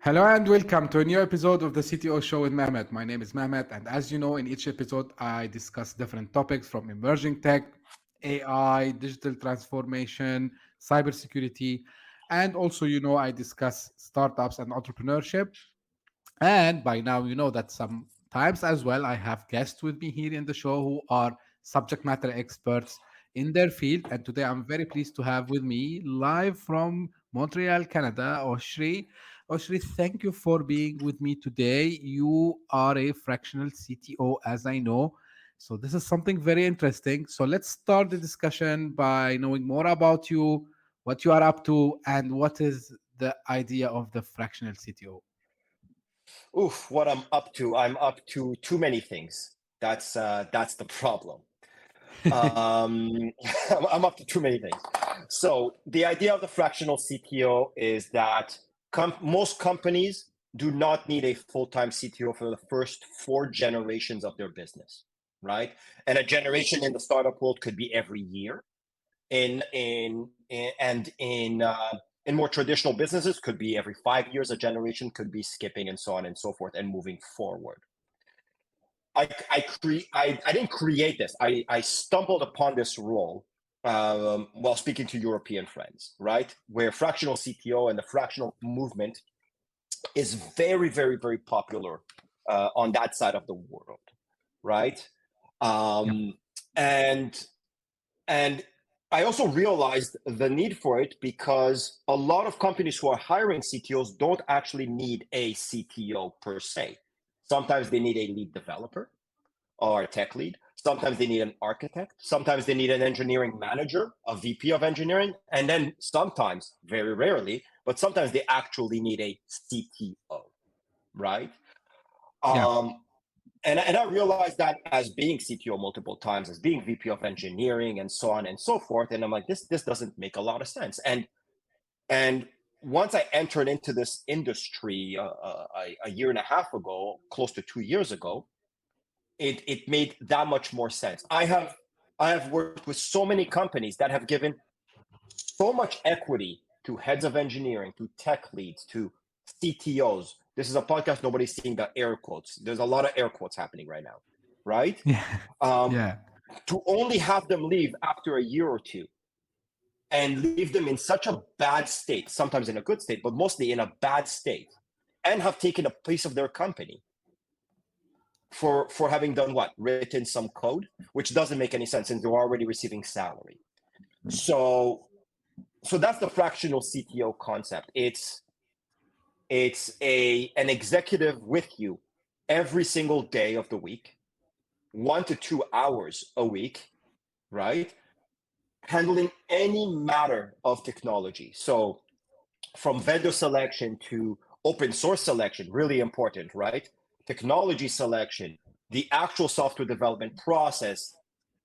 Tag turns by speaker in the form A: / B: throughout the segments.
A: Hello and welcome to a new episode of the CTO Show with Mehmet. My name is Mehmet, and as you know, in each episode, I discuss different topics from emerging tech, AI, digital transformation, cybersecurity, and also, I discuss startups and entrepreneurship. And by now, you know that sometimes as well, I have guests with me here in the show who are subject matter experts in their field. And today I'm very pleased to have with me live from Montreal, Canada, Oshri. Oshri, thank you for being with me today. You are a fractional CTO, as I know. So this is something very interesting. So let's start the discussion by knowing more about you, what you are up to, and what is the idea of the fractional CTO.
B: Oof, what I'm up to. I'm up to too many things. That's the problem. Um, I'm up to too many things. So the idea of the fractional CTO is that most companies do not need a full-time CTO for the first four generations of their business, right? And a generation in the startup world could be every year. In more traditional businesses, could be every 5 years. A generation could be skipping, and so on and so forth, and moving forward. I didn't create this. I stumbled upon this role while speaking to European friends, right? Where fractional CTO and the fractional movement is very, very, very popular on that side of the world, right?
A: Yeah.
B: And and I also realized the need for it because a lot of companies who are hiring CTOs don't actually need a CTO per se. Sometimes they need a lead developer or a tech lead. Sometimes they need an architect. Sometimes they need an engineering manager, a VP of engineering. And then sometimes, very rarely, but sometimes they actually need a CTO, right?
A: Yeah.
B: Um, and I realized that as being CTO multiple times, as being VP of engineering, and so on and so forth. And I'm like, this doesn't make a lot of sense. And once I entered into this industry a year and a half ago, close to 2 years ago, it made that much more sense. I have worked with so many companies that have given so much equity to heads of engineering, to tech leads, to CTOs. This is a podcast. Nobody's seeing the air quotes. There's a lot of air quotes happening right now, right?
A: Yeah.
B: Um,
A: Yeah.
B: to only have them leave after a year or two and leave them in such a bad state, sometimes in a good state, but mostly in a bad state, and have taken a piece of their company for having done what? Written some code, which doesn't make any sense since they're already receiving salary. So so that's the fractional CTO concept. It's an executive with you every single day of the week, 1 to 2 hours a week, right? Handling any matter of technology. So from vendor selection to open source selection, really important, right? Technology selection, the actual software development process,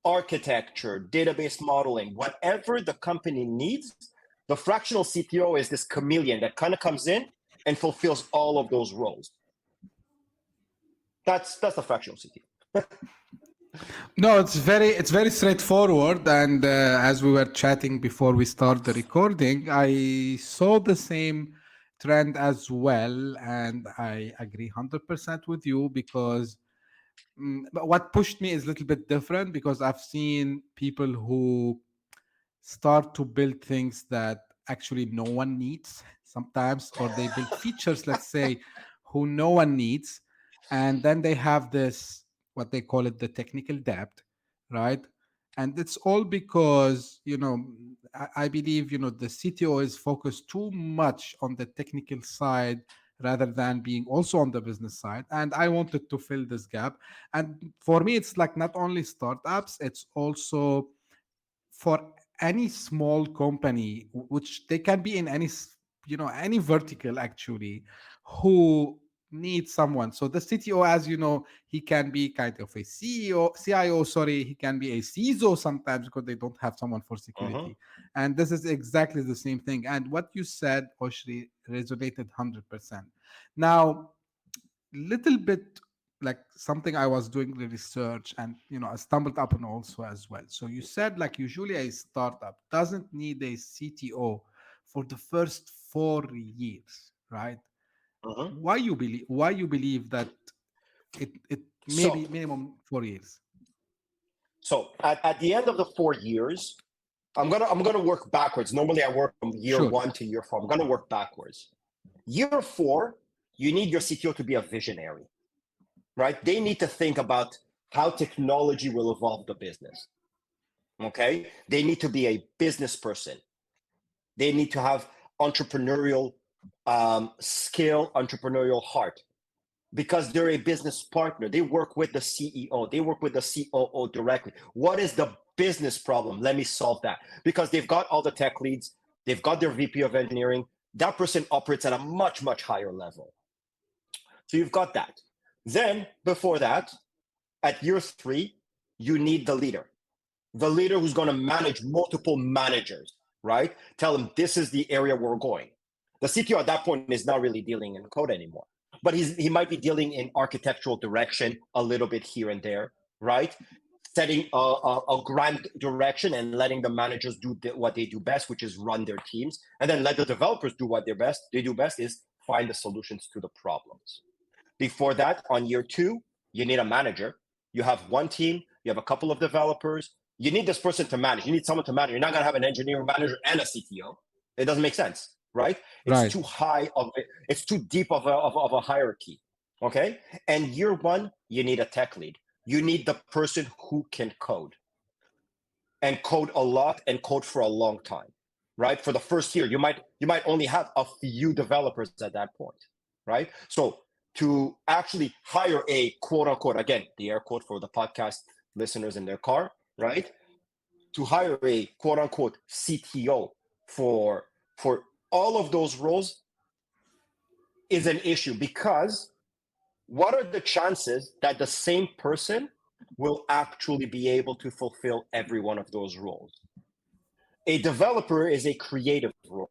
B: architecture, database modeling, whatever the company needs, the fractional CTO is this chameleon that kind of comes in and fulfills all of those roles. That's the fractional CTO.
A: No, it's very straightforward. And as we were chatting before we start the recording, I saw the same trend as well, and I agree 100% with you because but what pushed me is a little bit different because I've seen people who start to build things that actually no one needs sometimes, or they build features, let's say, who no one needs. And then they have this, what they call it, the technical debt, right? And it's all because, I believe, the CTO is focused too much on the technical side rather than being also on the business side. And I wanted to fill this gap. And for me, it's like not only startups, it's also for any small company, which they can be in any vertical actually, who needs someone. So the CTO, as you know, he can be kind of a CIO, sorry, he can be a CISO sometimes because they don't have someone for
B: Uh-huh.
A: security. And this is exactly the same thing. And what you said, Oshri, resonated 100%. Now, little bit like something I was doing the research, and I stumbled upon also as well. So you said like usually a startup doesn't need a CTO for the first 4 years, right?
B: Mhm.
A: why you believe that it maybe
B: So,
A: minimum 4 years?
B: so at the end of the 4 years, I'm gonna work backwards. Normally, I work from year
A: Sure.
B: one to year four. I'm gonna work backwards. Year four, you need your CTO to be a visionary, right? They need to think about how technology will evolve the business. Okay, they need to be a business person. They need to have entrepreneurial skill, entrepreneurial heart, because they're a business partner. They work with the CEO, they work with the COO directly. What is the business problem? Let me solve that. Because they've got all the tech leads, they've got their VP of engineering. That person operates at a much, much higher level. So you've got that. Then, before that, at year three, you need the leader who's going to manage multiple managers, right? Tell them this is the area we're going. The CTO at that point is not really dealing in code anymore, but he might be dealing in architectural direction a little bit here and there, right? Setting a grand direction and letting the managers do what they do best, which is run their teams, and then let the developers do what they do best is find the solutions to the problems. Before that, on year two, you need a manager. You have one team, you have a couple of developers. You need this person to manage. You need someone to manage. You're not going to have an engineering manager and a CTO. It doesn't make sense, right? It's
A: Right.
B: too high of it. It's too deep of a hierarchy. Okay. And year one, you need a tech lead. You need the person who can code and code a lot and code for a long time, right? For the first year, you might only have a few developers at that point, right? So to actually hire a quote unquote, again, the air quote for the podcast listeners in their car, right? To hire a quote unquote CTO for all of those roles is an issue, because what are the chances that the same person will actually be able to fulfill every one of those roles? A developer is a creative role.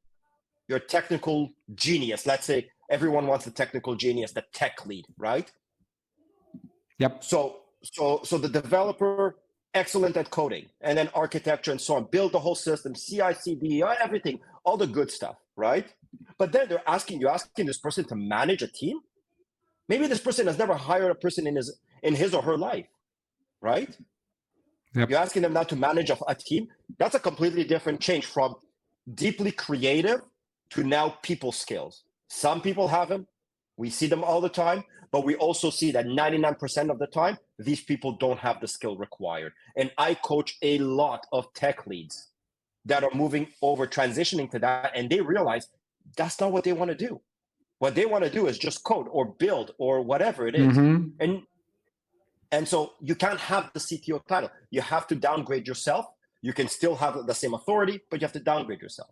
B: You're a technical genius. Let's say everyone wants the technical genius, the tech lead, right?
A: Yep.
B: So the developer, excellent at coding, and then architecture and so on, build the whole system, CI/CD, everything, all the good stuff, right? But then you're asking this person to manage a team. Maybe this person has never hired a person in his or her life, right?
A: Yep.
B: You're asking them now to manage a team. That's a completely different change from deeply creative to now people skills. Some people have them. We see them all the time, but we also see that 99% of the time, these people don't have the skill required. And I coach a lot of tech leads that are moving over, transitioning to that, and they realize that's not what they want to do. What they want to do is just code or build or whatever it is.
A: Mm-hmm.
B: And so you can't have the CTO title. You have to downgrade yourself. You can still have the same authority, but you have to downgrade yourself.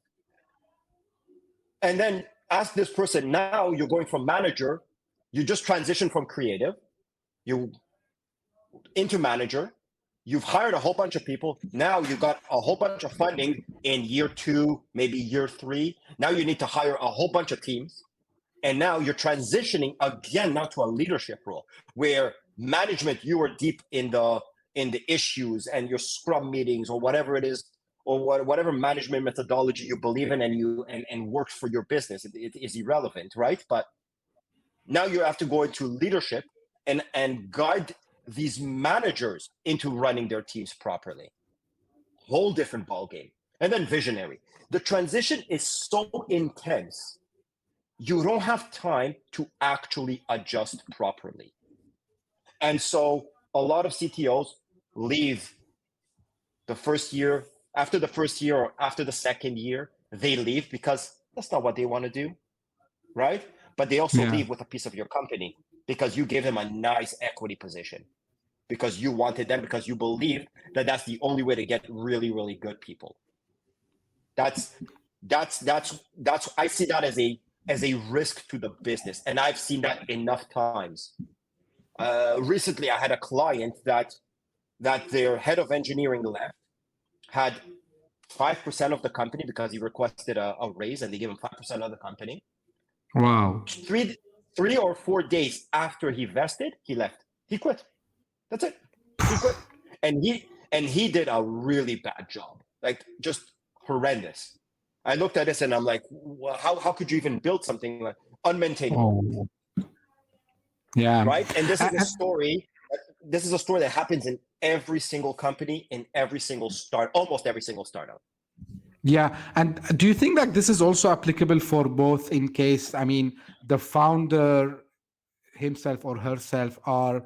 B: And then ask this person, now you're going from manager, you just transitioned from creative, you into manager, you've hired a whole bunch of people. Now you got a whole bunch of funding in year two, maybe year three. Now you need to hire a whole bunch of teams. And now you're transitioning again now to a leadership role where management, you are deep in the issues and your scrum meetings or whatever it is, or whatever management methodology you believe in and works for your business. It is irrelevant, right? But now you have to go into leadership and guide these managers into running their teams properly. Whole different ballgame. And then visionary. The transition is so intense, you don't have time to actually adjust properly. And so a lot of CTOs leave the first year, after the first year or after the second year, they leave because that's not what they want to do, right? But they also
A: Yeah.
B: leave with a piece of your company because you gave them a nice equity position, because you wanted them, because you believe that that's the only way to get really, really good people. That's I see that as a risk to the business, and I've seen that enough times. Recently, I had a client that their head of engineering left, had 5% of the company because he requested a raise, and they gave him 5% of the company.
A: Wow.
B: 3 or 4 days after he vested, he left. He quit. That's it. He quit, and he did a really bad job, like just horrendous. I looked at this and I'm like, well, how could you even build something like unmaintainable.
A: Yeah.
B: Right. And this is a story. This is a story that happens in every single company, in every single almost every single startup.
A: Yeah. And do you think that this is also applicable for both in case, I mean, the founder himself or herself are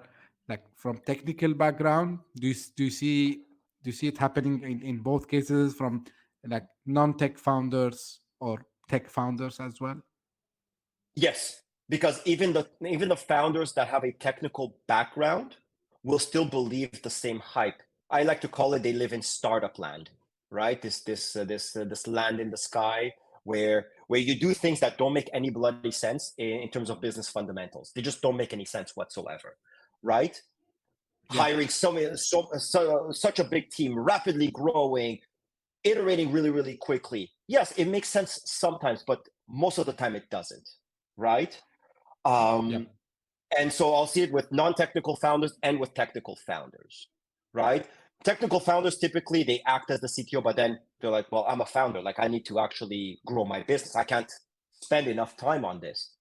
A: like from technical background? Do you see it happening in both cases from like non-tech founders or tech founders as well?
B: Yes, because even the founders that have a technical background will still believe the same hype. I like to call it they live in startup land, right? This land in the sky where you do things that don't make any bloody sense in terms of business fundamentals. They just don't make any sense whatsoever, right?
A: Yeah.
B: Hiring such a big team, rapidly growing, iterating really, really quickly. Yes, it makes sense sometimes, but most of the time it doesn't, right?
A: Yeah.
B: And so I'll see it with non-technical founders and with technical founders, right? Technical founders typically they act as the CTO, but then they're like, well, I'm a founder. Like I need to actually grow my business. I can't spend enough time on this.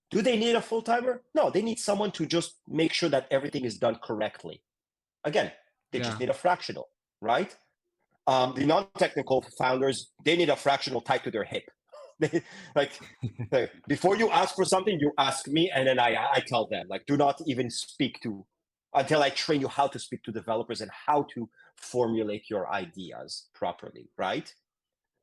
B: Do they need a full-timer? No, they need someone to just make sure that everything is done correctly. Again, they just
A: Yeah.
B: need a fractional, right? The non-technical founders, they need a fractional tied to their hip. like before you ask for something, you ask me, and then I tell them, like, do not even speak to until I train you how to speak to developers and how to formulate your ideas properly, right?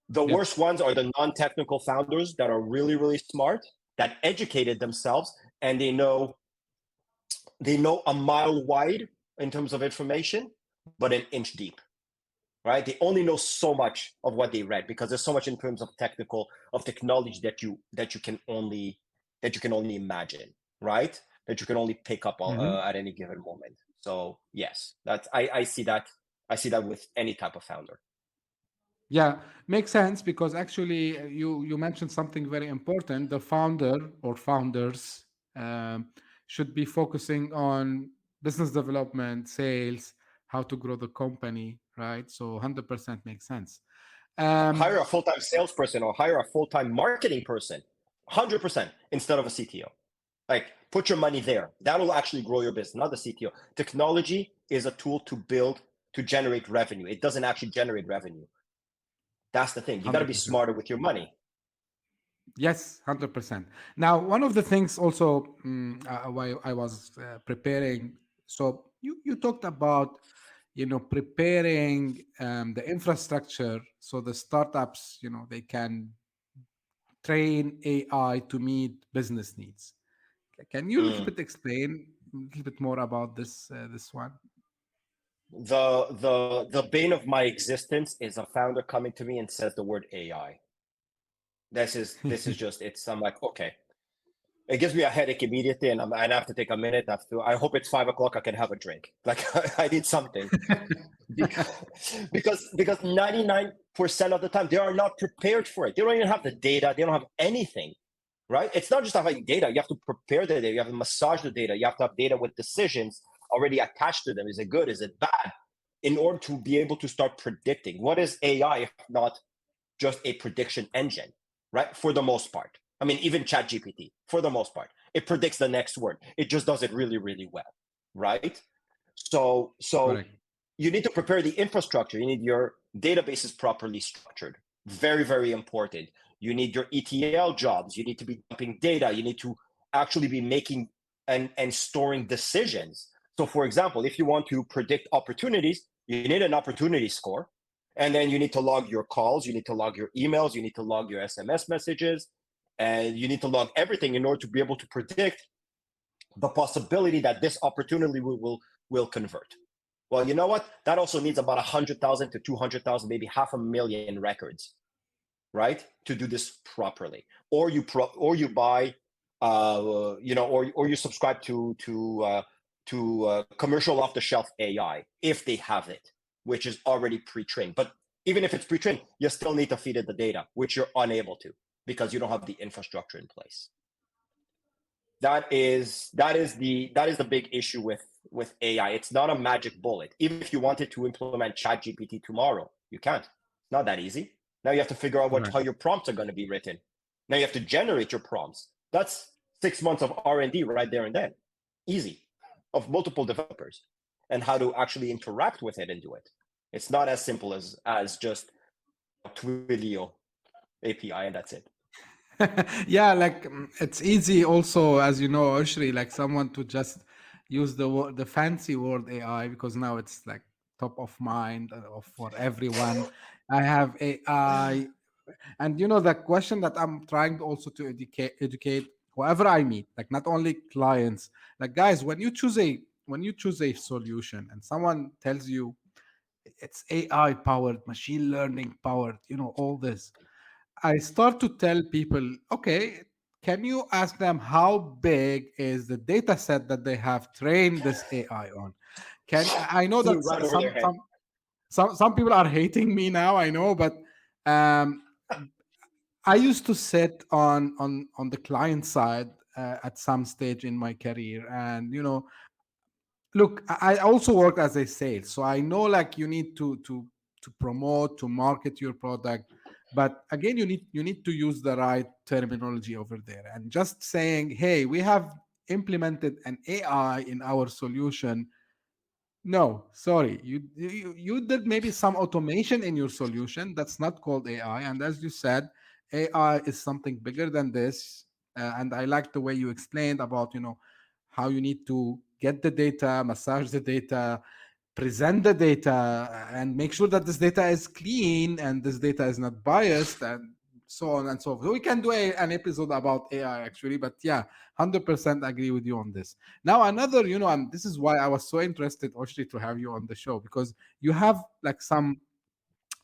B: The
A: Yeah.
B: worst ones are the non-technical founders that are really, really smart, that educated themselves, and they know a mile wide in terms of information, but an inch deep, right? They only know so much of what they read because there's so much in terms of technology that you can only imagine, right? That you can only pick up
A: Mhm.
B: at any given moment. So yes, I see that. I see that with any type of founder.
A: Yeah, makes sense because actually you mentioned something very important. The founder or founders um, should be focusing on business development, sales, how to grow the company, right? So 100% makes sense.
B: Hire
A: Um,
B: a full-time salesperson or hire a full-time marketing person, 100% instead of a CTO. Like put your money there. That will actually grow your business, not the CTO. Technology is a tool to generate revenue. It doesn't actually generate revenue. That's the thing. You got to be
A: 100%.
B: smarter with your money.
A: Yes, 100%. Now, one of the things also while I was preparing, so you talked about, preparing the infrastructure so the startups, they can train AI to meet business needs. Can you a little
B: Mm.
A: bit explain a little bit more about this one?
B: The bane of my existence is a founder coming to me and says the word AI. This is just it's. I'm like, okay. It gives me a headache immediately, and I have to take a minute. I hope it's 5 o'clock. I can have a drink. Like I need something because 99% of the time they are not prepared for it. They don't even have the data. They don't have anything, right? It's not just having data. You have to prepare the data. You have to massage the data. You have to have data with decisions already attached to them. Is it good? Is it bad? In order to be able to start predicting. What is AI if not just a prediction engine, right? For the most part. I mean, even ChatGPT, for the most part, it predicts the next word. It just does it really, really well, right? So
A: Correct.
B: you need to prepare the infrastructure. You need your databases properly structured. Very, very important. You need your ETL jobs. You need to be dumping data. You need to actually be making and storing decisions. So, for example, if you want to predict opportunities, you need an opportunity score. And then you need to log your calls, you need to log your emails, you need to log your SMS messages, and you need to log everything in order to be able to predict the possibility that this opportunity will convert. Well, you know what? That also needs about 100,000 to 200,000, maybe 500,000 records, right? To do this properly, or you buy, or you subscribe to commercial off the shelf AI if they have it, which is already pre-trained. But even if it's pre-trained, you still need to feed it the data, which you're unable to because you don't have the infrastructure in place. That is the big issue with AI. It's not a magic bullet. Even if you wanted to implement ChatGPT tomorrow, you can't. It's not that easy. Now you have to figure out
A: Correct.
B: how your prompts are going to be written. Now you have to generate your prompts. That's 6 months of R&D right there and then, easy, of multiple developers, and how to actually interact with it and do it. It's not as simple as just Twilio API and that's it.
A: Yeah, like it's easy also, as you know, Oshri, like someone to just use the fancy word AI, because now it's like top of mind for everyone. I have AI, and the question that I'm trying also to educate whoever I meet, like not only clients, like guys, when you choose a solution and someone tells you it's AI powered, machine learning powered, all this, I start to tell people, okay, can you ask them how big is the data set that they have trained this AI on? I know that
B: Flew right over their head.
A: some people are hating me now, I know, but um, I used to sit on the client side at some stage in my career, and look, I also work as a sales, so I know like you need to promote, to market your product, but again, you need to use the right terminology over there, and just saying, hey, we have implemented an AI in our solution. No, sorry. You did maybe some automation in your solution. That's not called AI. And as you said, AI is something bigger than this. And I like the way you explained about how you need to get the data, massage the data, present the data, and make sure that this data is clean and this data is not biased, and so on and so forth. We can do an episode about AI actually, but yeah, 100% agree with you on this. Now, another, and this is why I was so interested, Oshri, to have you on the show, because you have like some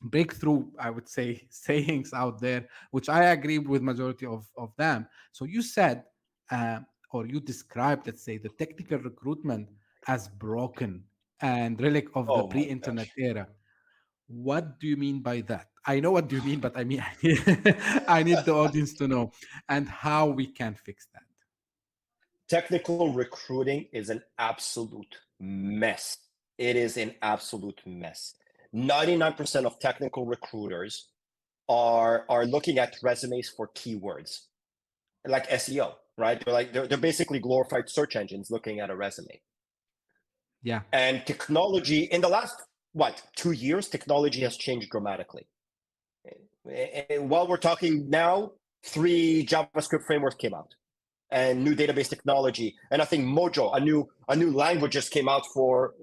A: breakthrough, I would say, sayings out there, which I agree with majority of them. So you said, uh, or you described, let's say, the technical recruitment as broken and relic of the
B: Oh my
A: pre-internet
B: gosh.
A: era. What do you mean by that? I know what do you mean, but I mean, I need the audience to know, and how we can fix that.
B: Technical recruiting is an absolute mess. It is an absolute mess. 99% of technical recruiters are looking at resumes for keywords, like SEO, right? They're basically glorified search engines looking at a resume.
A: Yeah.
B: And technology in the last 2 years, technology has changed dramatically. And while we're talking now, 3 JavaScript frameworks came out, and new database technology, and I think Mojo, a new language just came out for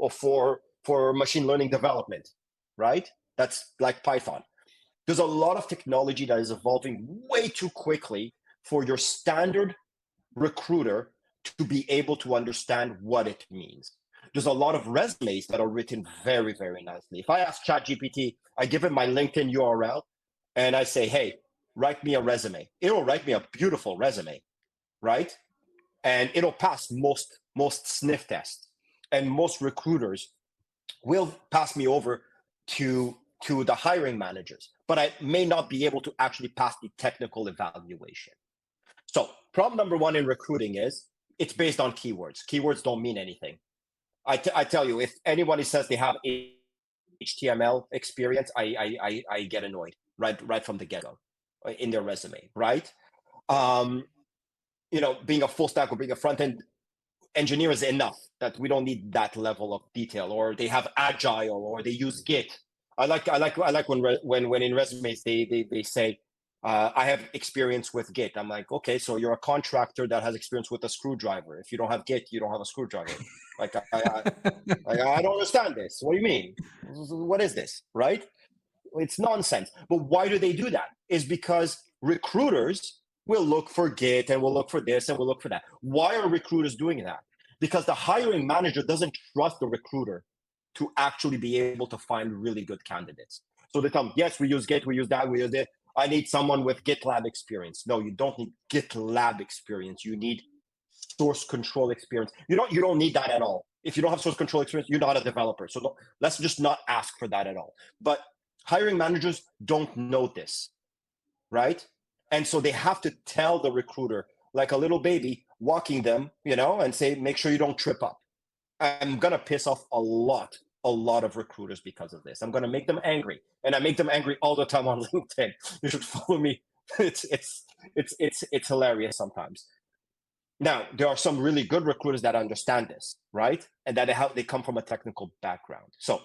B: machine learning development, right? That's like Python. There's a lot of technology that is evolving way too quickly for your standard recruiter to be able to understand what it means. There's a lot of resumes that are written very, very nicely. If I ask ChatGPT, I give it my LinkedIn URL and I say, hey, write me a resume. It'll write me a beautiful resume, right? And it'll pass most sniff tests. And most recruiters will pass me over to the hiring managers, but I may not be able to actually pass the technical evaluation. So problem number one in recruiting is it's based on keywords. Keywords don't mean anything. I tell you, if anybody says they have HTML experience, I get annoyed right from the get-go in their resume, right? Being a full stack or being a front-end engineer is enough, that we don't need that level of detail. Or they have agile, or they use Git. I like when in resumes they say I have experience with Git. I'm like, okay, so you're a contractor that has experience with a screwdriver. If you don't have Git, you don't have a screwdriver. Like I don't understand this. What do you mean? What is this? Right? It's nonsense. But why do they do that? Is because recruiters will look for Git and will look for this and will look for that. Why are recruiters doing that? Because the hiring manager doesn't trust the recruiter to actually be able to find really good candidates. So they tell them, yes, we use Git, we use that, we use it. I need someone with GitLab experience. No, you don't need GitLab experience. You need source control experience. You don't need that at all. If you don't have source control experience, you're not a developer. So let's just not ask for that at all. But hiring managers don't know this, right? And so they have to tell the recruiter, like a little baby, walking them, and say, make sure you don't trip up. I'm going to piss off a lot of recruiters because of this. I'm going to make them angry. And I make them angry all the time on LinkedIn. You should follow me. It's hilarious sometimes. Now, there are some really good recruiters that understand this, right? And that they come from a technical background. So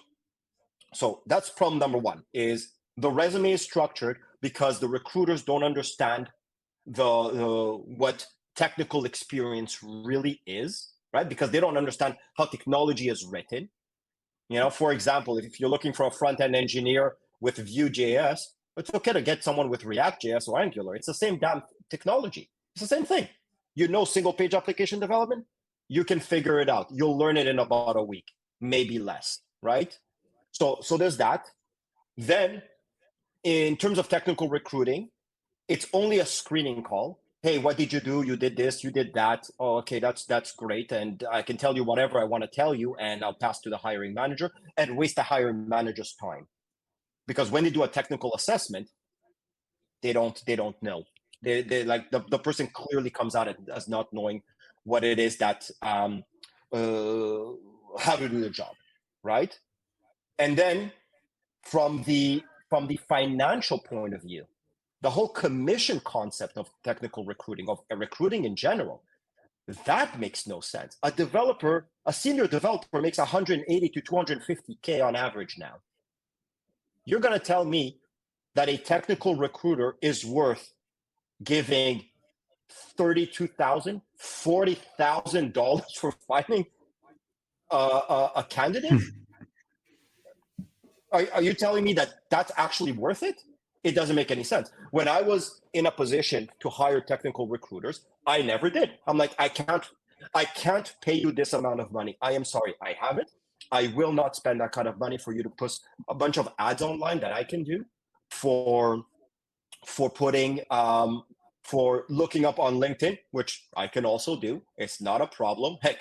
B: that's problem number one, is the resume is structured because the recruiters don't understand what technical experience really is, right? Because they don't understand how technology is written. For example, if you're looking for a front-end engineer with Vue.js, it's okay to get someone with React.js or Angular. It's the same damn technology. It's the same thing. Single-page application development, you can figure it out. You'll learn it in about a week, maybe less, right? So there's that. Then, in terms of technical recruiting, it's only a screening call. Hey, what did you do? You did this, you did that. Oh, okay, that's great. And I can tell you whatever I want to tell you, and I'll pass to the hiring manager and waste the hiring manager's time. Because when they do a technical assessment, they don't know. They like the person clearly comes out as not knowing what it is that how to do the job, right? And then from the financial point of view, the whole commission concept of technical recruiting, of recruiting in general, that makes no sense. A senior developer makes 180 to 250K on average now. You're going to tell me that a technical recruiter is worth giving $32,000, $40,000 for finding a candidate? Are you telling me that that's actually worth it? It doesn't make any sense. When I was in a position to hire technical recruiters, I never did. I'm like, I can't pay you this amount of money. I am sorry, I have it. I will not spend that kind of money for you to put a bunch of ads online that I can do for putting for looking up on LinkedIn, which I can also do. It's not a problem. Heck,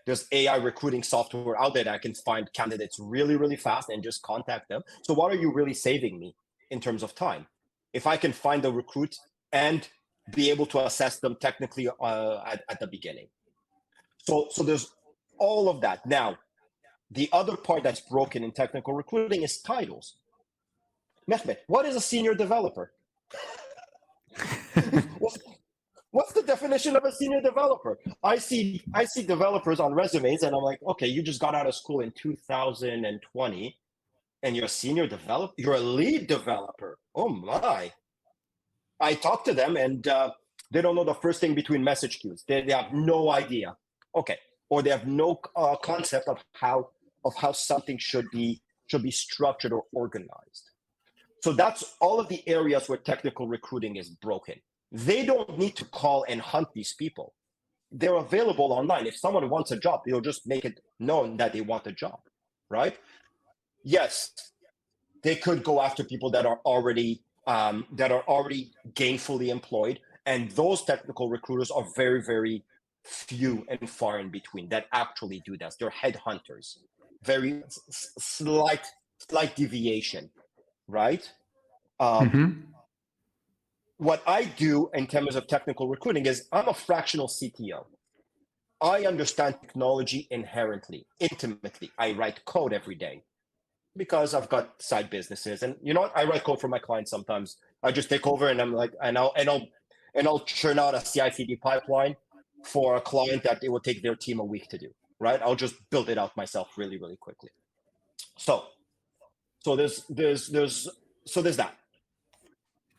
B: there's AI recruiting software out there that I can find candidates really, really fast and just contact them. So what are you really saving me in terms of time? If I can find the recruit and be able to assess them technically at the beginning. So there's all of that. Now, the other part that's broken in technical recruiting is titles. Mehmet, what is a senior developer? What's the definition of a senior developer? I see developers on resumes and I'm like, okay, you just got out of school in 2020 and you're a senior developer, you're a lead developer. Oh my. I talk to them and they don't know the first thing between message queues. They have no idea. Okay. Or they have no concept of how something should be structured or organized. So that's all of the areas where technical recruiting is broken. They don't need to call and hunt these people. They're available online. If someone wants a job, they'll just make it known that they want a job, right? Yes, they could go after people that are already gainfully employed, and those technical recruiters are very, very few and far in between that actually do that. They're headhunters. Very slight deviation, right? What I do in terms of technical recruiting is I'm a fractional CTO. I understand technology inherently, intimately. I write code every day because I've got side businesses, and you know what? I write code for my clients sometimes. I just take over and I'm like, and I'll churn out a CI/CD pipeline for a client that it will take their team a week to do. Right? I'll just build it out myself really, really quickly. So there's that.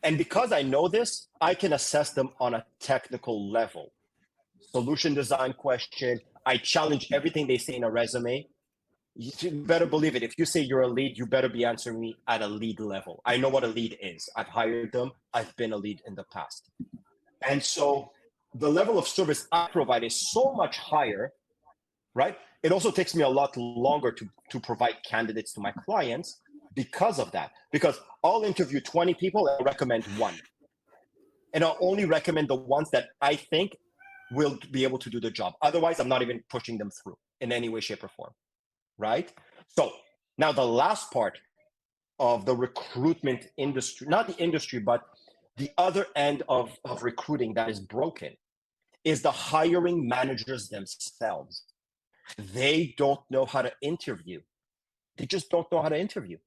B: And because I know this, I can assess them on a technical level. Solution design question. I challenge everything they say in a resume. You better believe it. If you say you're a lead, you better be answering me at a lead level. I know what a lead is. I've hired them. I've been a lead in the past. And so the level of service I provide is so much higher, right? It also takes me a lot longer to provide candidates to my clients because of that. Because I'll interview 20 people and I'll recommend one. And I'll only recommend the ones that I think will be able to do the job. Otherwise, I'm not even pushing them through in any way, shape, or form, right? So now the last part of the recruitment industry, not the industry, but the other end of recruiting that is broken is the hiring managers themselves. They don't know how to interview. They just don't know how to interview.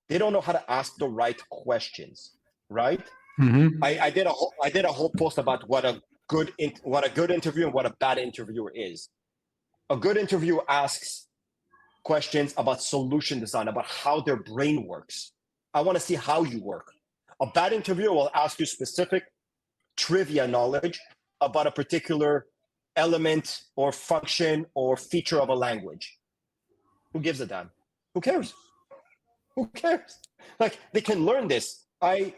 B: They don't know how to ask the right questions, right? I did a whole post about what good interview and what a bad interviewer is. A good interviewer asks questions about solution design, about how their brain works. I want to see how you work. A bad interviewer will ask you specific trivia knowledge about a particular element or function or feature of a language. Who gives a damn? Who cares? Who cares? Like, they can learn this. I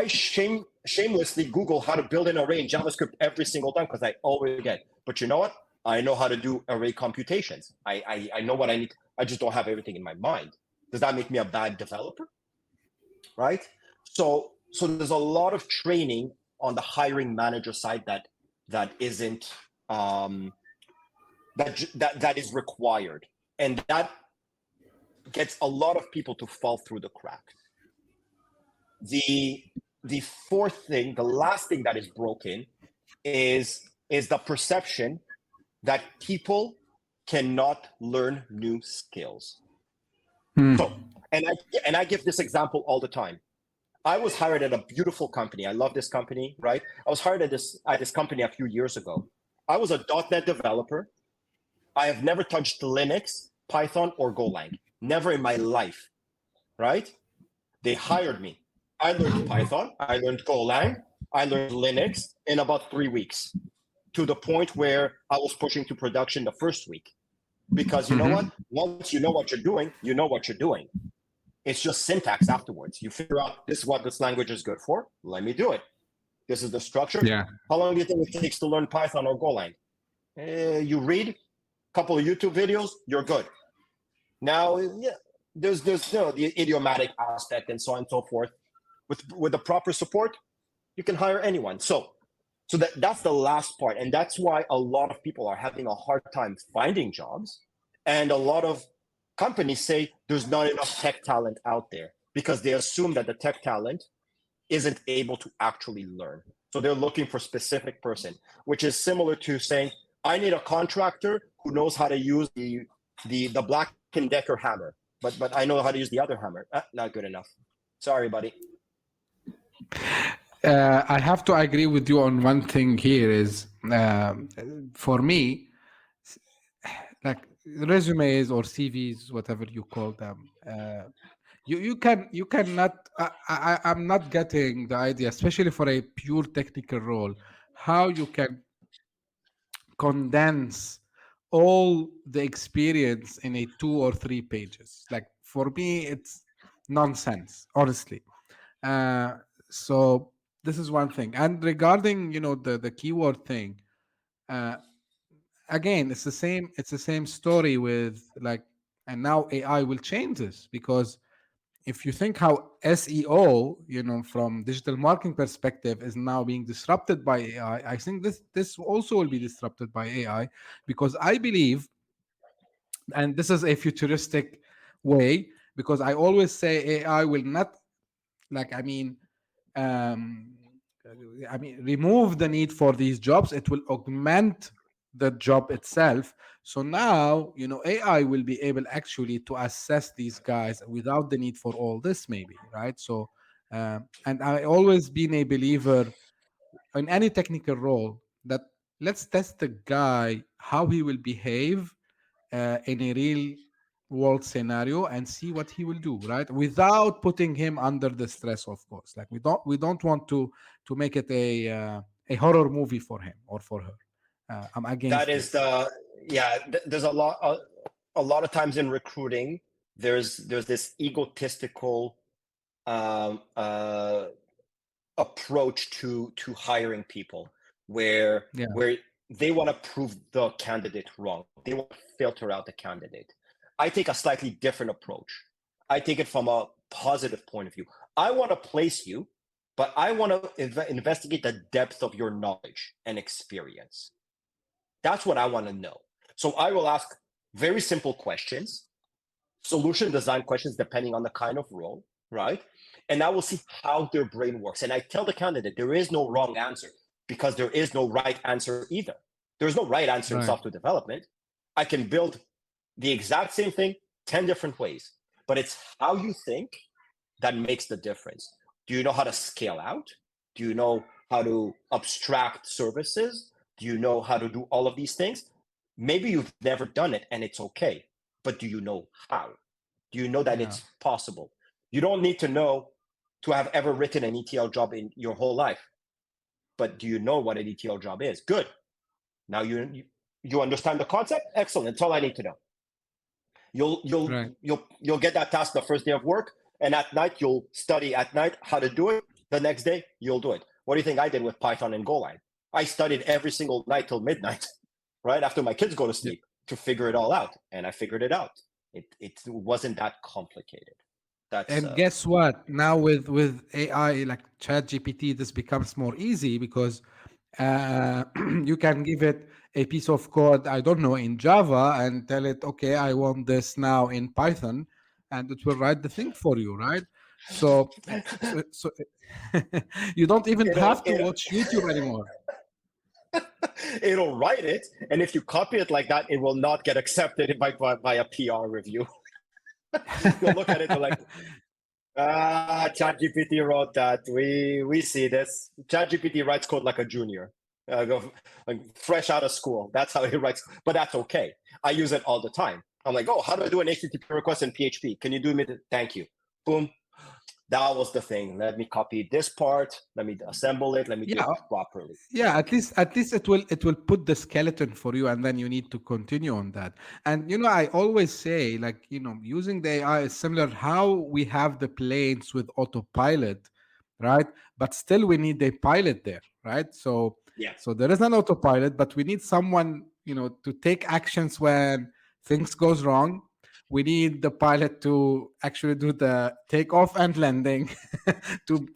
B: shamelessly Google how to build an array in JavaScript every single time because I always forget. But you know what? I know how to do array computations. I know what I need. I just don't have everything in my mind. Does that make me a bad developer? Right? So there's a lot of training on the hiring manager side that isn't that is required, and that gets a lot of people to fall through the cracks. The fourth thing, the last thing that is broken, is the perception that people cannot learn new skills. So, and I give this example all the time. I was hired at a beautiful company. I love this company, right? I was hired at this company a few years ago. I was a .NET developer. I have never touched Linux, Python, or Golang. Never in my life, right? They hired me. I learned Python, I learned Golang, I learned Linux in about 3 weeks, to the point where I was pushing to production the first week. Because you know what? Once you know what you're doing, you know what you're doing. It's just syntax afterwards. You figure out this is what this language is good for. Let me do it. This is the structure.
A: Yeah.
B: How long do you think it takes to learn Python or Golang? You read a couple of YouTube videos, you're good. Now, yeah, there's the idiomatic aspect and so on and so forth. With the proper support, you can hire anyone. So that's the last part, and that's why a lot of people are having a hard time finding jobs, and a lot of companies say there's not enough tech talent out there because they assume that the tech talent isn't able to actually learn. So they're looking for a specific person, which is similar to saying, I need a contractor who knows how to use the Black & Decker hammer, but I know how to use the other hammer. Not good enough. Sorry, buddy.
A: I have to agree with you on one thing here is, for me, like resumes or CVs, whatever you call them, you cannot, I'm not getting the idea, especially for a pure technical role, how you can condense all the experience in a 2 or 3 pages. Like, for me, it's nonsense, honestly. So this is one thing. And regarding, the keyword thing, again, it's the same story with, like, and now AI will change this, because if you think how SEO, from digital marketing perspective, is now being disrupted by AI, I think this also will be disrupted by AI, because I believe, and this is a futuristic way, because I always say AI will not, like, remove the need for these jobs. It will augment the job itself. So now, AI will be able actually to assess these guys without the need for all this, maybe, right? So, and I always been a believer in any technical role that let's test the guy how he will behave in a real world scenario and see what he will do, right, without putting him under the stress, of course. Like, we don't want to make it a horror movie for him or for her. I'm against
B: That is
A: this.
B: there's a lot of times in recruiting, there's this egotistical um, uh, approach to hiring people, where
A: Yeah.
B: they want to prove the candidate wrong. They want to filter out the candidate. I take a slightly different approach. I take it from a positive point of view. I want to place you, but I want to investigate the depth of your knowledge and experience. That's what I want to know. So I will ask very simple questions, solution design questions, depending on the kind of role, right? And I will see how their brain works. And I tell the candidate there is no wrong answer, because there is no right answer either. There's no right answer in
A: Right.
B: software development. I can build the exact same thing 10 different ways, but it's how you think that makes the difference. Do you know how to scale out? Do you know how to abstract services? Do you know how to do all of these things? Maybe you've never done it and it's okay, but do you know how? Do you know that
A: Yeah.
B: it's possible? You don't need to know to have ever written an ETL job in your whole life, but do you know what an ETL job is? Good. Now you understand the concept. Excellent. That's all I need to know.
A: Right.
B: You'll get that task the first day of work, and at night you'll study at night how to do it. The next day you'll do it. What do you think I did with Python and Golang? I studied every single night till midnight, right after my kids go to
A: Yeah.
B: sleep, to figure it all out, and I figured it out. It wasn't that complicated. That's
A: And guess what? Now with AI like ChatGPT, this becomes more easy because you can give it a piece of code, I don't know, in Java and tell it, okay, I want this now in Python, and it will write the thing for you, right? So you don't even
B: it'll
A: have to
B: it,
A: watch YouTube anymore.
B: it'll write it, and if you copy it like that, it will not get accepted by a PR review. They'll look at it, they're like, ChatGPT wrote that. We see this. ChatGPT writes code like a junior, like fresh out of school. That's how he writes. But that's okay. I use it all the time. I'm like, oh, how do I do an HTTP request in PHP? Can you do me? Thank you. Boom. That was the thing. Let me copy this part. Let me assemble it. Let me do
A: Yeah,
B: it properly.
A: yeah, at least it will put the skeleton for you, and then you need to continue on that. And I always say, like, using the AI is similar how we have the planes with autopilot, right? But still we need a pilot there, right? so
B: Yeah.
A: so there is an autopilot, but we need someone, to take actions when things goes wrong. We need the pilot to actually do the takeoff and landing to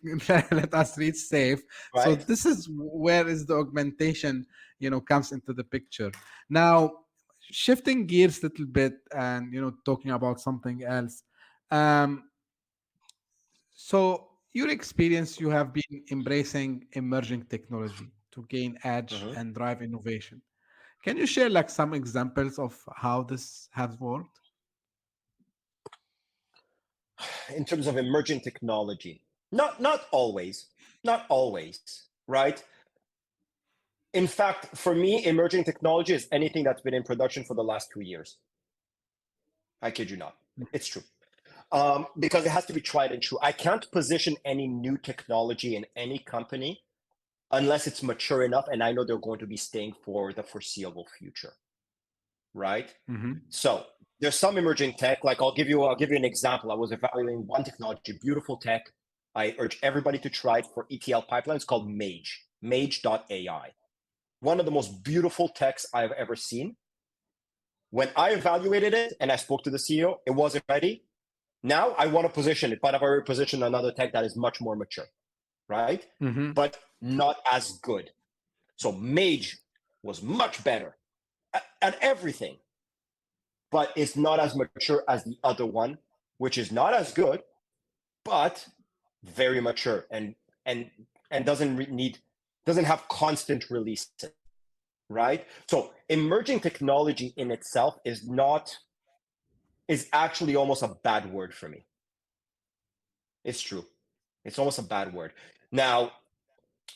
A: let us reach safe. So
B: Right.
A: this is where is the augmentation, comes into the picture. Now, shifting gears a little bit and talking about something else. Um, so your experience, you have been embracing emerging technology to gain edge
B: Mhm.
A: and drive innovation. Can you share like some examples of how this has worked?
B: In terms of emerging technology, not always, not always, right? In fact, for me, emerging technology is anything that's been in production for the last 2 years. I kid you not. It's true. Because it has to be tried and true. I can't position any new technology in any company unless it's mature enough and I know they're going to be staying for the foreseeable future, right?
A: Mm-hmm.
B: So there's some emerging tech. Like I'll give you an example. I was evaluating one technology, beautiful tech. I urge everybody to try it for ETL pipelines called Mage.ai. One of the most beautiful techs I've ever seen. When I evaluated it and I spoke to the CEO, it wasn't ready. Now I want to position it, but I've already positioned another tech that is much more mature, right?
A: Mm-hmm.
B: But not as good. So Mage was much better at everything, but it's not as mature as the other one, which is not as good, but very mature and and doesn't have constant releases, right? So emerging technology in itself is actually almost a bad word for me. It's true. It's almost a bad word. Now,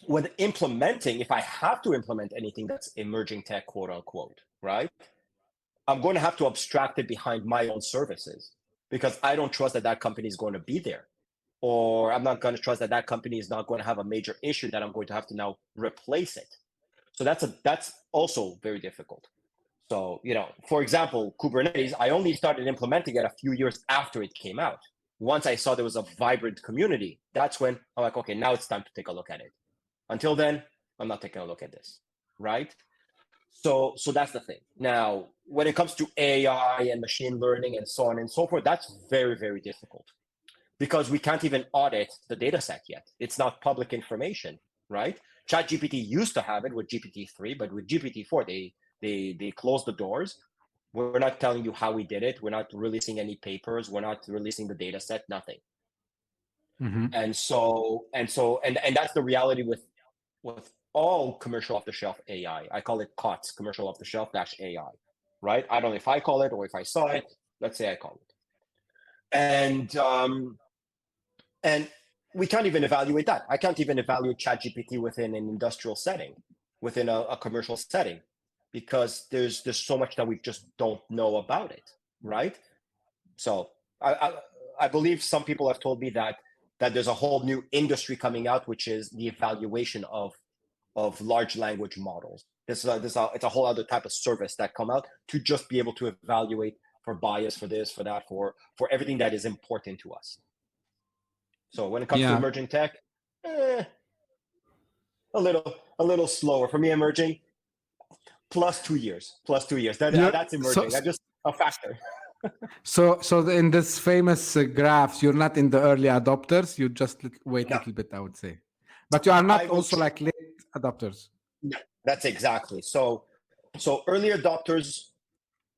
B: when implementing, if I have to implement anything that's emerging tech, quote unquote, right? I'm going to have to abstract it behind my own services because I don't trust that that company is going to be there. Or I'm not going to trust that that company is not going to have a major issue that I'm going to have to now replace it. So that's also very difficult. So, for example, Kubernetes, I only started implementing it a few years after it came out. Once I saw there was a vibrant community, that's when I'm like, okay, now it's time to take a look at it. Until then, I'm not taking a look at this, right? So that's the thing. Now, when it comes to AI and machine learning and so on and so forth, that's very, very difficult because we can't even audit the data set yet. It's not public information, right? ChatGPT used to have it with GPT-3, but with GPT-4, they closed the doors. We're not telling you how we did it. We're not releasing any papers. We're not releasing the data set, nothing.
A: Mm-hmm.
B: And that's the reality with all commercial off the shelf AI. I call it COTS, commercial off the shelf dash AI, right? I don't know if I call it or if I saw it. Let's say I call it. And we can't even evaluate that. I can't even evaluate ChatGPT within an industrial setting, within a commercial setting, because there's so much that we just don't know about it, right? So I believe some people have told me that there's a whole new industry coming out, which is the evaluation of large language models. It's a whole other type of service that come out to just be able to evaluate for bias, for this, for that, for everything that is important to us. So when it comes to
A: Yeah.
B: emerging tech, a little slower for me. Emerging plus 2 years, that's
A: So
B: emerging. That's just a factor.
A: in this famous graphs, you're not in the early adopters. You just wait a
B: No,
A: little bit, I would say, but you are
B: I
A: not
B: will.
A: also like late adopters.
B: Yeah, that's exactly. So early adopters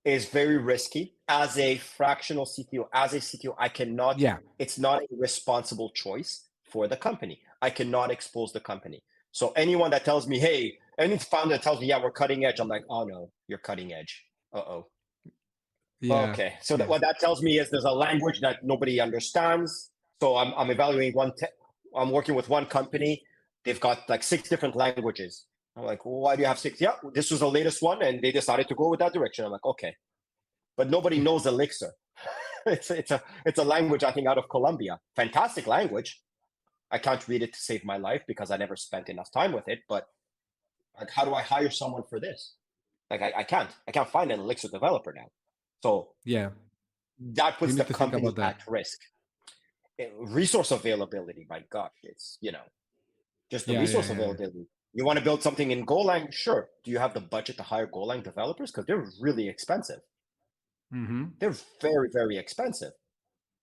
B: is very risky. As a fractional CTO, as a CTO, I cannot.
A: Yeah.
B: It's not a responsible choice for the company. I cannot expose the company. So anyone that tells me, hey, any founder that tells me, yeah, we're cutting edge, I'm like, oh no, you're cutting edge. Uh-oh.
A: Yeah.
B: Okay. So
A: Yeah.
B: what that tells me is there's a language that nobody understands. So I'm evaluating I'm working with one company. They've got like 6 different languages. I'm like, well, why do you have 6? Yeah, this was the latest one, and they decided to go with that direction. I'm like, okay. But nobody knows Elixir. it's a language, I think, out of Colombia. Fantastic language. I can't read it to save my life because I never spent enough time with it. But like, how do I hire someone for this? Like, I can't. I can't find an Elixir developer now. So
A: Yeah.
B: that
A: You
B: puts the
A: need to think
B: company
A: about that.
B: at risk. Resource availability, my God, it's just the
A: Yeah. Yeah.
B: resource
A: Yeah.
B: availability. You want to build something in Golang? Sure. Do you have the budget to hire Golang developers? Because they're really expensive.
A: Mm-hmm.
B: They're very, very expensive.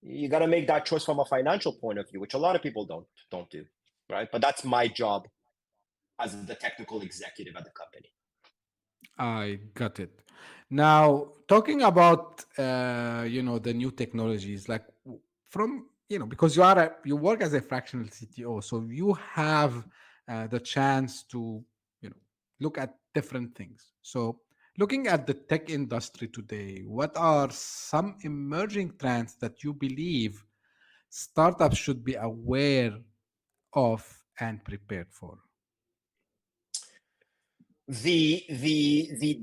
B: You got to make that choice from a financial point of view, which a lot of people don't do, right? But that's my job as the technical executive at the company.
A: I got it. Now, talking about the new technologies, like from because you work as a fractional CTO, so you have the chance to look at different things. So, looking at the tech industry today, what are some emerging trends that you believe startups should be aware of and prepared for?
B: The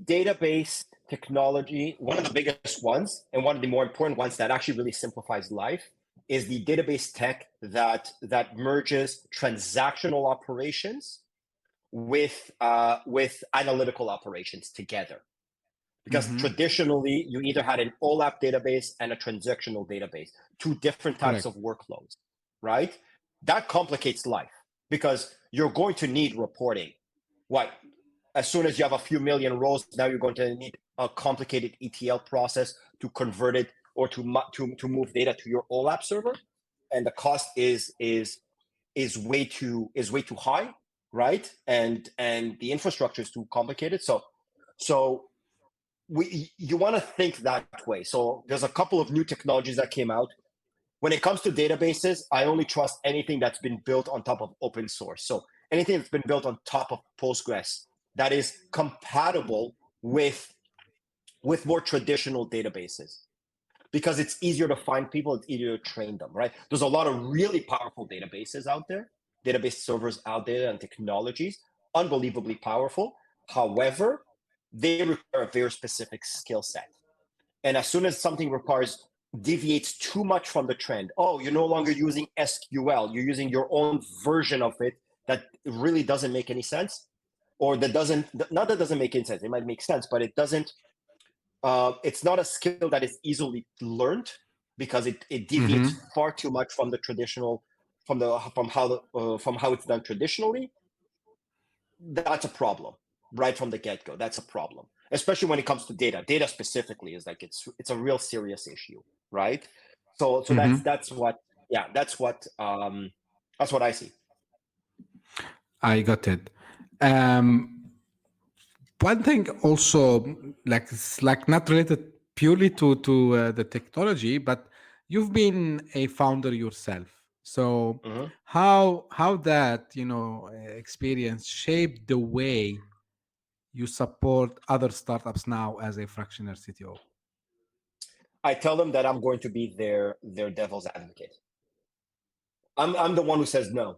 B: database technology, one of the biggest ones and one of the more important ones that actually really simplifies life, is the database tech that merges transactional operations with analytical operations together. Because
A: Mm-hmm.
B: traditionally you either had an OLAP database and a transactional database, 2 different types
A: Correct.
B: of workloads, right? That complicates life because you're going to need reporting. What? As soon as you have a few million rows, now you're going to need a complicated ETL process to convert it or to move data to your OLAP server, and the cost is way too high, right? And the infrastructure is too complicated. So you want to think that way. So there's a couple of new technologies that came out. When it comes to databases, I only trust anything that's been built on top of open source. So anything that's been built on top of Postgres that is compatible with more traditional databases, because it's easier to find people, it's easier to train them, right? There's a lot of really powerful databases out there, database servers out there, and technologies, unbelievably powerful. However, they require a very specific skill set. And as soon as something deviates too much from the trend, oh, you're no longer using SQL, you're using your own version of it that really doesn't make any sense, or that doesn't make any sense. It might make sense, but it doesn't. It's not a skill that is easily learned because it deviates
A: Mm-hmm.
B: far too much from the traditional, from how it's done traditionally. That's a problem right from the get-go. That's a problem, especially when it comes to data. Data specifically is like it's a real serious issue, right? So
A: Mm-hmm.
B: that's what I see.
A: I got it. One thing also, like it's like not related purely to the technology, but you've been a founder yourself. So
B: Mhm.
A: how that experience shaped the way you support other startups now as a fractional CTO?
B: I tell them that I'm going to be their devil's advocate. I'm the one who says no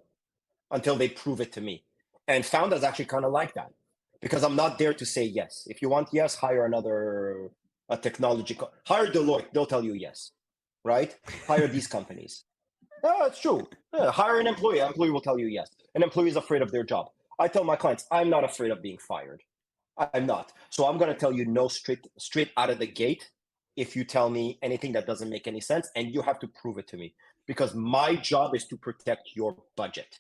B: until they prove it to me. And founders actually kind of like that because I'm not there to say yes. If you want yes, hire another a technology. Hire Deloitte. They'll tell you yes, right? Hire these companies. Oh, it's true. Yeah, hire an employee. An employee will tell you yes. An employee is afraid of their job. I tell my clients, I'm not afraid of being fired. I'm not. So I'm going to tell you no straight out of the gate if you tell me anything that doesn't make any sense, and you have to prove it to me because my job is to protect your budget.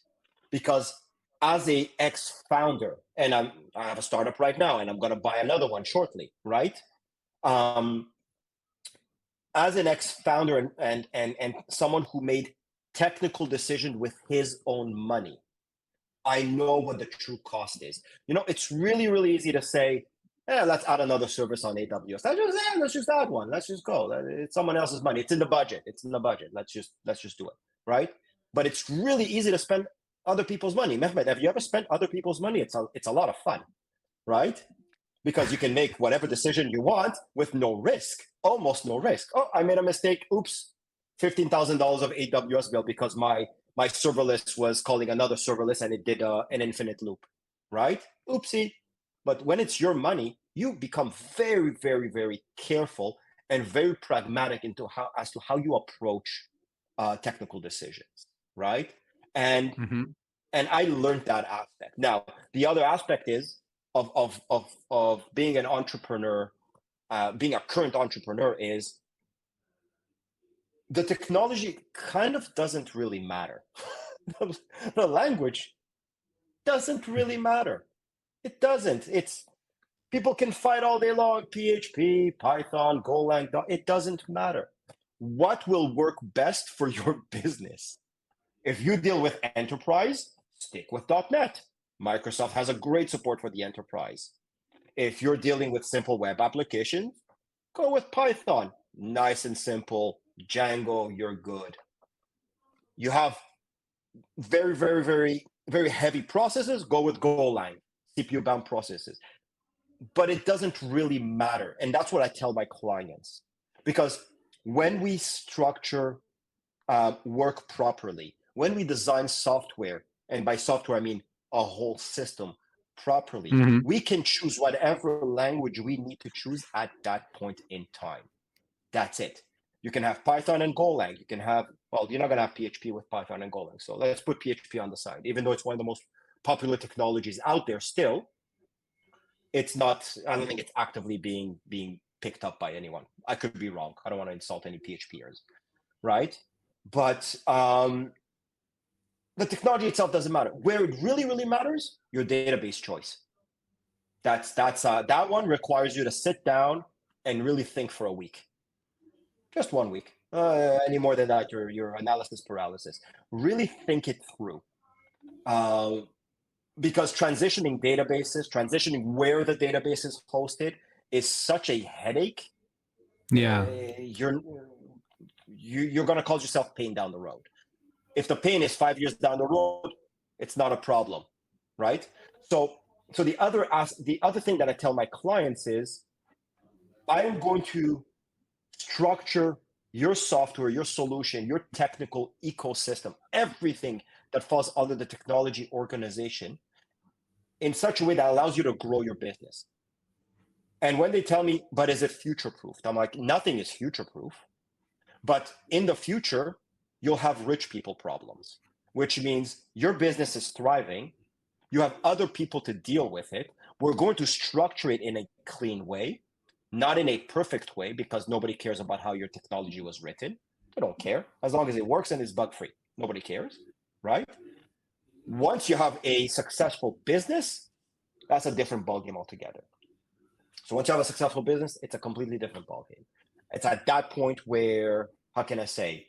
B: Because as a ex-founder, and I have a startup right now, and I'm going to buy another one shortly, right? Um, as an ex-founder and someone who made technical decision with his own money, I know what the true cost is. It's really, really easy to say, let's add another service on AWS. Let's just add one. Let's just go. It's someone else's money. It's in the budget. It's in the budget. Let's just do it, right? But it's really easy to spend other people's money. Mehmet, have you ever spent other people's money? It's a lot of fun, right? Because you can make whatever decision you want with no risk, almost no risk. Oh, I made a mistake. Oops, $15,000 of AWS bill because my serverless was calling another serverless and it did an infinite loop, right? Oopsie. But when it's your money, you become very, very, very careful and very pragmatic as to how you approach technical decisions, right? And and I learned that aspect. Now, the other aspect is of being an entrepreneur, being a current entrepreneur is the technology kind of doesn't really matter. The language doesn't really matter. It doesn't. People can fight all day long, PHP, Python, Golang, it doesn't matter. What will work best for your business? If you deal with enterprise, stick with .NET. Microsoft has a great support for the enterprise. If you're dealing with simple web applications, go with Python. Nice and simple. Django, you're good. You have very, very, very, very heavy processes, go with Golang, CPU-bound processes. But it doesn't really matter. And that's what I tell my clients. Because when we structure work properly, when we design software, and by software I mean a whole system properly, we can choose whatever language we need to choose at that point in time. That's it. You can have Python and Golang. You can have, well, you're not going to have PHP with Python and Golang. So let's put PHP on the side. Even though it's one of the most popular technologies out there still, it's not, I don't think it's actively being picked up by anyone. I could be wrong. I don't want to insult any PHPers, right? But the technology itself doesn't matter. Where it really, really matters, your database choice. That one requires you to sit down and really think for a week. Just 1 week. Any more than that, your analysis paralysis. Really think it through. Because transitioning databases, transitioning where the database is hosted is such a headache.
A: Yeah.
B: You're going to cause yourself pain down the road. If the pain is 5 years down the road, it's not a problem, right? So the other thing that I tell my clients is, I am going to structure your software, your solution, your technical ecosystem, everything that falls under the technology organization in such a way that allows you to grow your business. And when they tell me, but is it future-proofed? I'm like, nothing is future-proof. But in the future, you'll have rich people problems, which means your business is thriving. You have other people to deal with it. We're going to structure it in a clean way, not in a perfect way, because nobody cares about how your technology was written. They don't care. As long as it works and is bug-free, nobody cares, right? Once you have a successful business, that's a different ballgame altogether. So once you have a successful business, it's a completely different ballgame. It's at that point where, how can I say,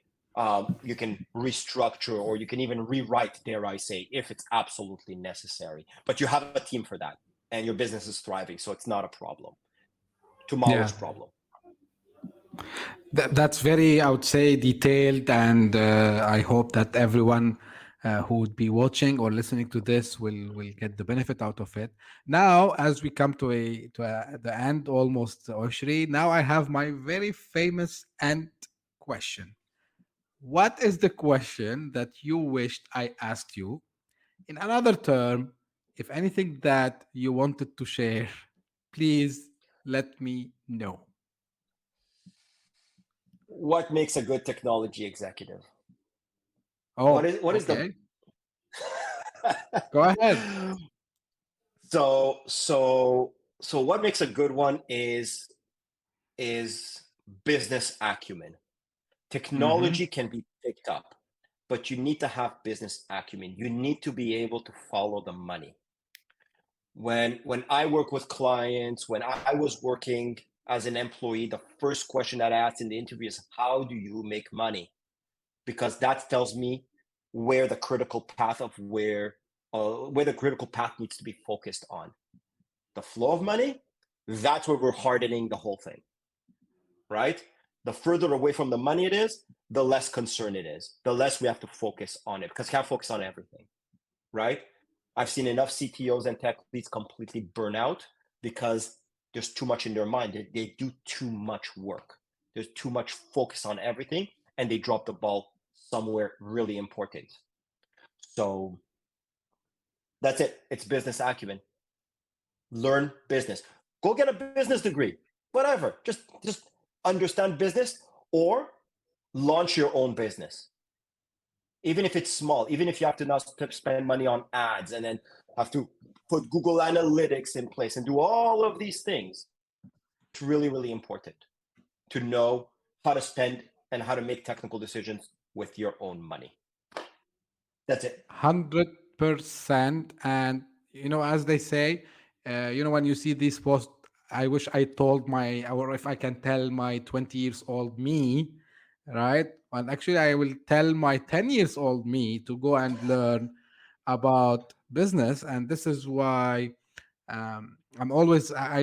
B: you can restructure or you can even rewrite, dare I say, if it's absolutely necessary. But you have a team for that, and your business is thriving, so it's not a problem. Tomorrow's problem.
A: That's very, I would say, detailed, and I hope that everyone who would be watching or listening to this will get the benefit out of it. Now, as we come to the end almost, Oshri, now I have my very famous end question. what is the question that you wished I asked you? In another term, if anything that you wanted to share, please let me know.
B: What makes a good technology executive?
A: Oh,
B: What is the
A: okay. Go ahead.
B: so what makes a good one is business acumen.
A: Mm-hmm.
B: Technology can be picked up, but you need to have business acumen. You need to be able to follow the money. When I work with clients, when I was working as an employee, the first question that I asked in the interview is, how do you make money? Because that tells me where the critical path of where the critical path needs to be focused on. The flow of money, that's where we're hardening the whole thing, right? The further away from the money it is, the less concern it is, the less we have to focus on it, because you can't focus on everything, right? I've seen enough CTOs and tech leads completely burn out because there's too much in their mind. They do too much work. There's too much focus on everything, and they drop the ball somewhere really important. So that's it. It's business acumen. Learn business. Go get a business degree. Whatever. Just understand business or launch your own business. Even if it's small, even if you have to now spend money on ads and then have to put Google Analytics in place and do all of these things, it's really, really important to know how to spend and how to make technical decisions with your own money. That's it.
A: 100%. And, as they say, when you see these posts, I wish I told or if I can tell my 20 years old me, right? And actually, I will tell my 10 years old me to go and learn about business. And this is why I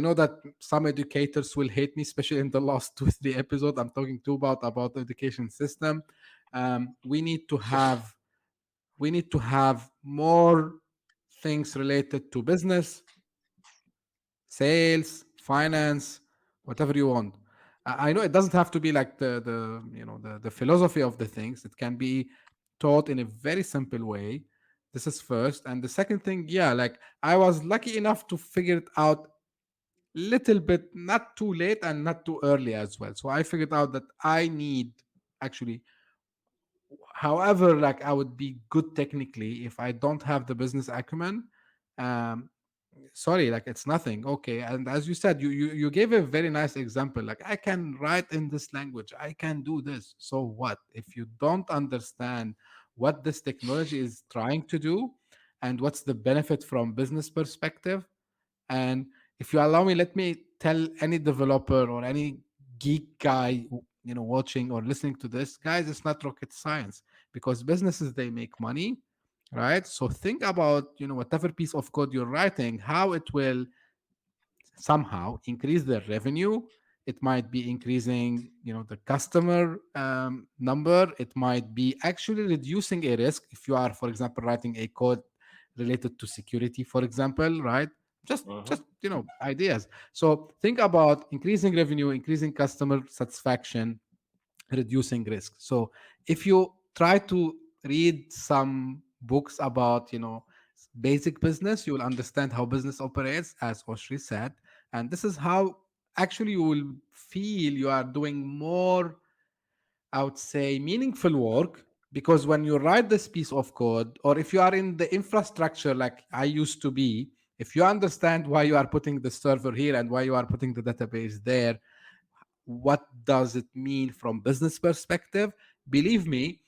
A: know that some educators will hate me, especially in the last 2 3 episodes I'm talking too about the education system. um, we need to have we need to have more things related to business, sales, finance, whatever you want. I know it doesn't have to be like the philosophy of the things. It can be taught in a very simple way. This is first. And the second thing, yeah, like I was lucky enough to figure it out little bit, not too late and not too early as well. So I figured out that I need, actually, however, like I would be good technically, if I don't have the business acumen, um sorry, like it's nothing. Okay. And as you said, you gave a very nice example, like I can write in this language, I can do this. So what if you don't understand what this technology is trying to do and what's the benefit from business perspective? And if you allow me, let me tell any developer or any geek guy watching or listening to this, guys, it's not rocket science, because businesses, they make money, right? So think about whatever piece of code you're writing, how it will somehow increase their revenue. It might be increasing the customer number. It might be actually reducing a risk if you are, for example, writing a code related to security, for example, right? Just
B: Mhm.
A: ideas. So think about increasing revenue, increasing customer satisfaction, reducing risk. So if you try to read some books about basic business, you will understand how business operates, as Oshri said. And this is how actually you will feel you are doing more, I would say, meaningful work. Because when you write this piece of code, or if you are in the infrastructure like I used to be, if you understand why you are putting the server here and why you are putting the database there, what does it mean from business perspective, believe me,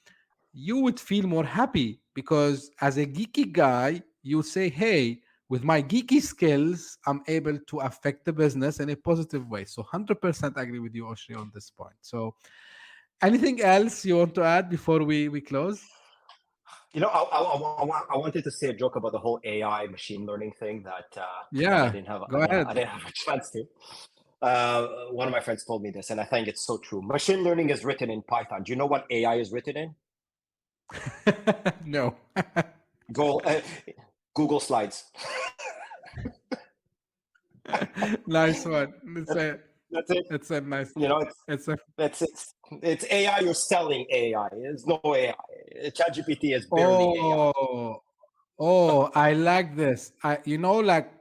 A: you would feel more happy, because as a geeky guy, you say, hey, with my geeky skills, I'm able to affect the business in a positive way. So 100% agree with you, Oshri, on this point. So anything else you want to add before we close?
B: I wanted to say a joke about the whole AI machine learning thing that I
A: Yeah,
B: didn't have
A: go
B: I
A: ahead.
B: didn't have a chance to. One of my friends told me this, and I think it's so true. Machine learning is written in Python. Do you know what AI is written in?
A: No.
B: Go Google Slides.
A: Nice one.
B: That's, that's it.
A: It's a nice.
B: You know, it's
A: It's a
B: that's it. It's AI. You're selling AI. There's no AI. ChatGPT is barely AI.
A: Oh, oh, I like this. Like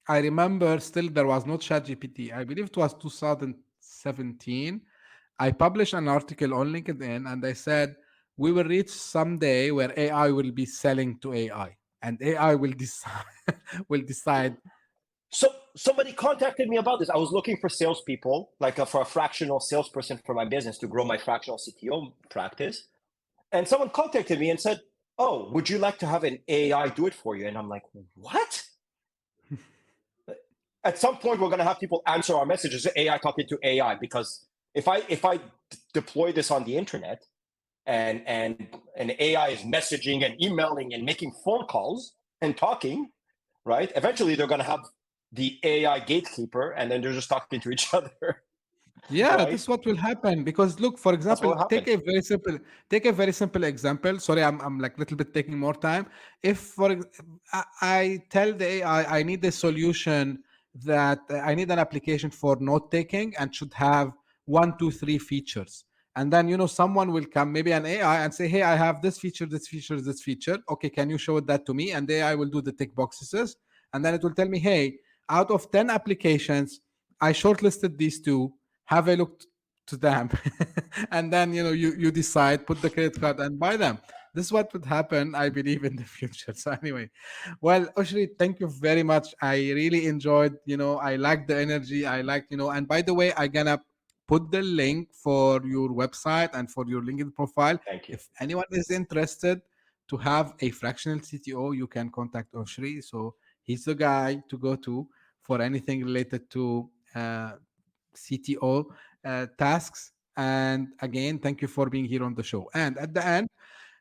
A: I remember still there was no ChatGPT. I believe it was 2017. I published an article on LinkedIn and I said we will reach someday where AI will be selling to AI and AI will decide will decide.
B: So somebody contacted me about this. I was looking for salespeople, like for a fractional salesperson for my business to grow my fractional CTO practice. And someone contacted me and said, "Oh, would you like to have an AI do it for you?" And I'm like, "What?" At some point, we're going to have people answer our messages, AI talking to AI, because if I deploy this on the internet and AI is messaging and emailing and making phone calls and talking, right? Eventually, they're going to have the AI gatekeeper, and then they're just talking to each other,
A: Yeah,
B: right?
A: this is what will happen because look, for
B: That's what
A: example,
B: will happen.
A: take a very simple example. Sorry, I'm like a little bit taking more time. If I tell the AI I need a solution that I need an application for note taking and should have one, two, three features. And then someone will come, maybe an AI, and say, "Hey, I have this feature, this feature, this feature. Okay, can you show that to me?" And the AI will do the tick boxes, and then it will tell me, "Hey, out of 10 applications, I shortlisted these two. Have a look to them." And then you decide, put the credit card and buy them. This is what would happen, I believe, in the future. So anyway, well, Oshri, thank you very much. I really enjoyed, I like the energy. I like, and by the way, I gonna put the link for your website and for your LinkedIn profile.
B: Thank you.
A: If anyone is interested to have a fractional CTO, you can contact Oshri. So he's the guy to go to for anything related to CTO tasks. And again, thank you for being here on the show. And at the end,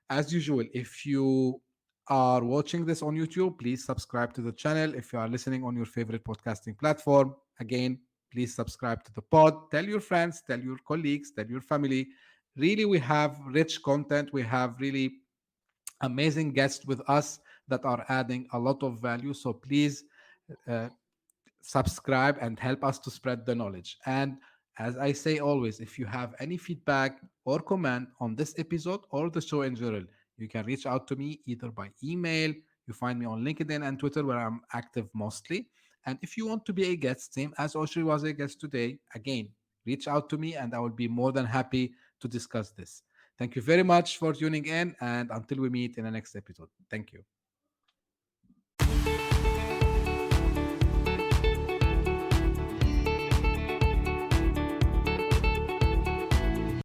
A: as usual, if you are watching this on YouTube, please subscribe to the channel. If you are listening on your favorite podcasting platform, again, please subscribe to the pod. Tell your friends, tell your colleagues, tell your family. Really, we have rich content. We have really amazing guests with us that are adding a lot of value. So please uh, subscribe and help us to spread the knowledge. And as I say always, if you have any feedback or comment on this episode or the show in general, you can reach out to me either by email. You find me on LinkedIn and Twitter where I'm active mostly. And if you want to be a guest, same as Oshri was a guest today, again, reach out to me and I will be more than happy to discuss this. Thank you very much for tuning in, and until we meet in the next episode. Thank you.